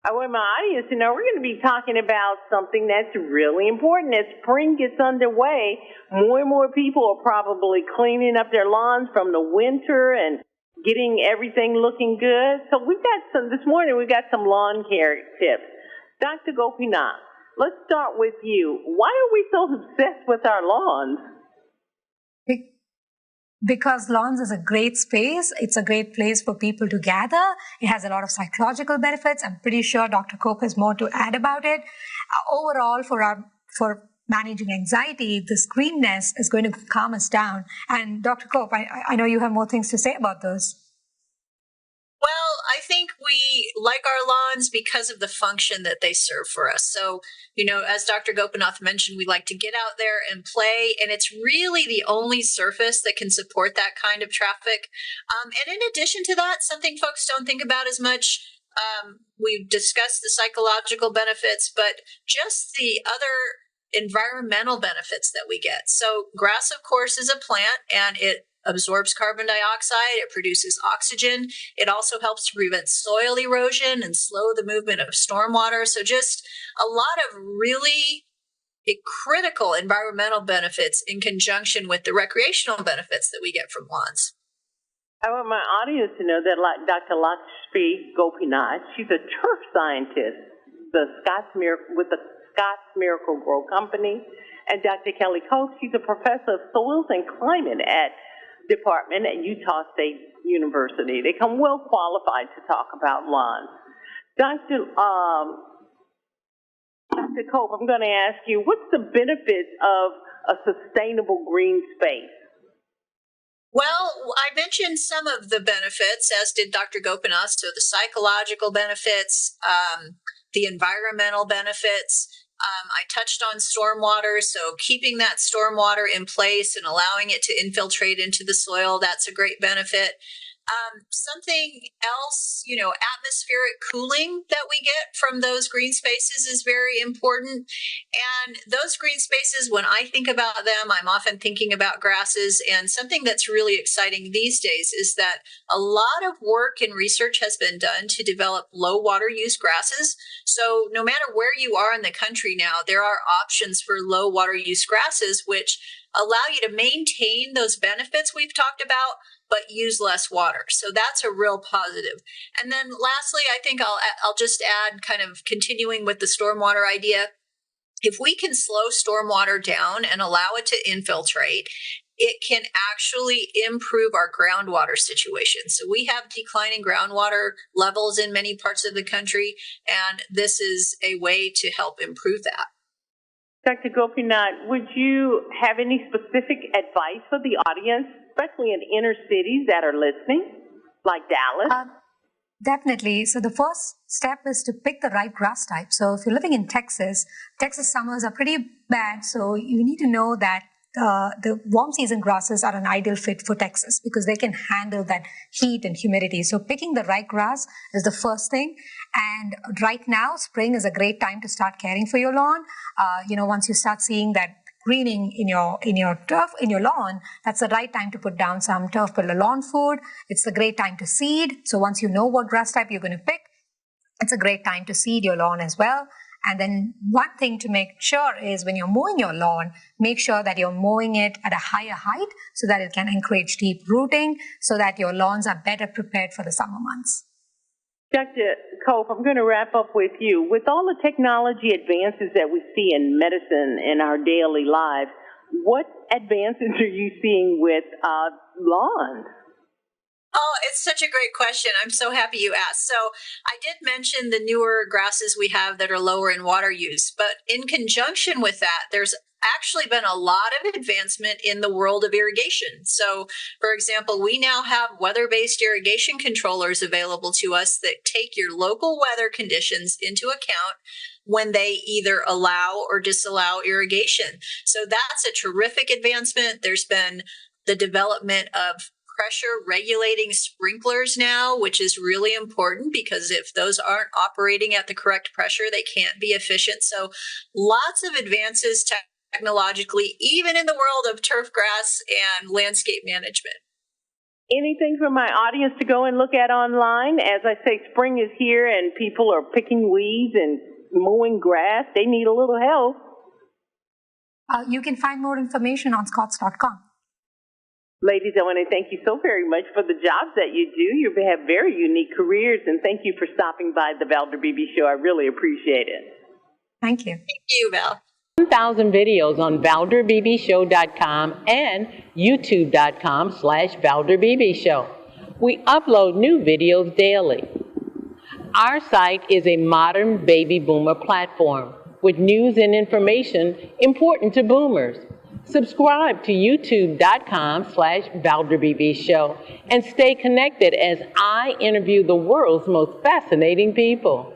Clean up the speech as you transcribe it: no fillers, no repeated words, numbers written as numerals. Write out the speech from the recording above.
I want my audience to know we're going to be talking about something that's really important. As spring gets underway, more and more people are probably cleaning up their lawns from the winter and getting everything looking good. So this morning we've got some lawn care tips. Dr. Gopinath, let's start with you. Why are we so obsessed with our lawns? Because lawns is a great space. It's a great place for people to gather. It has a lot of psychological benefits. I'm pretty sure Dr. Cope has more to add about it. Overall, for managing anxiety, this greenness is going to calm us down. And Dr. Cope, I know you have more things to say about those. Well, I think we like our lawns because of the function that they serve for us. So, as Dr. Gopinath mentioned, we like to get out there and play, and it's really the only surface that can support that kind of traffic. And in addition to that, something folks don't think about as much, we've discussed the psychological benefits, but just the other environmental benefits that we get. So grass, of course, is a plant, and it absorbs carbon dioxide, it produces oxygen. It also helps to prevent soil erosion and slow the movement of stormwater. So just a lot of really critical environmental benefits in conjunction with the recreational benefits that we get from lawns. I want my audience to know that Dr. Lakshmi Gopinath, she's a turf scientist with the Scott's Miracle-Gro Company, and Dr. Kelly Cope, she's a professor of soils and climate department at Utah State University. They come well qualified to talk about lawns. Dr. Cope, I'm going to ask you, what's the benefits of a sustainable green space? Well, I mentioned some of the benefits, as did Dr. Gopinath. So the psychological benefits, the environmental benefits. I touched on stormwater, so keeping that stormwater in place and allowing it to infiltrate into the soil, that's a great benefit. Something else, atmospheric cooling that we get from those green spaces is very important. And those green spaces, when I think about them, I'm often thinking about grasses. And something that's really exciting these days is that a lot of work and research has been done to develop low water use grasses. So no matter where you are in the country now, there are options for low water use grasses, which allow you to maintain those benefits we've talked about, but use less water. So that's a real positive. And then lastly, I think I'll just add, kind of continuing with the stormwater idea, if we can slow stormwater down and allow it to infiltrate, it can actually improve our groundwater situation. So we have declining groundwater levels in many parts of the country, and this is a way to help improve that. Dr. Gopinath, would you have any specific advice for the audience, especially in inner cities that are listening, like Dallas? Definitely. So the first step is to pick the right grass type. So if you're living in Texas, Texas summers are pretty bad. So you need to know that the warm season grasses are an ideal fit for Texas because they can handle that heat and humidity. So picking the right grass is the first thing. And right now, spring is a great time to start caring for your lawn. Once you start seeing that greening in your lawn, that's the right time to put down some turf builder lawn food. It's a great time to seed. So once you know what grass type you're going to pick, it's a great time to seed your lawn as well. And then one thing to make sure is when you're mowing your lawn, make sure that you're mowing it at a higher height so that it can encourage deep rooting so that your lawns are better prepared for the summer months. Dr. Cope, I'm going to wrap up with you. With all the technology advances that we see in medicine in our daily lives, what advances are you seeing with lawns? Oh, it's such a great question. I'm so happy you asked. So I did mention the newer grasses we have that are lower in water use, but in conjunction with that, there's actually been a lot of advancement in the world of irrigation. So, for example, we now have weather-based irrigation controllers available to us that take your local weather conditions into account when they either allow or disallow irrigation. So that's a terrific advancement. There's been the development of pressure regulating sprinklers now, which is really important because if those aren't operating at the correct pressure, they can't be efficient. So lots of advances technologically, even in the world of turf grass and landscape management. Anything for my audience to go and look at online? As I say, spring is here and people are picking weeds and mowing grass. They need a little help. You can find more information on Scotts.com. Ladies, I want to thank you so very much for the jobs that you do. You have very unique careers, and thank you for stopping by the Valder Beebe Show. I really appreciate it. Thank you. Thank you, Val. 1,000 videos on ValderBeebeShow.com and YouTube.com/ValderBeebeShow. We upload new videos daily. Our site is a modern baby boomer platform with news and information important to boomers. Subscribe to YouTube.com/ValderBeebeShow and stay connected as I interview the world's most fascinating people.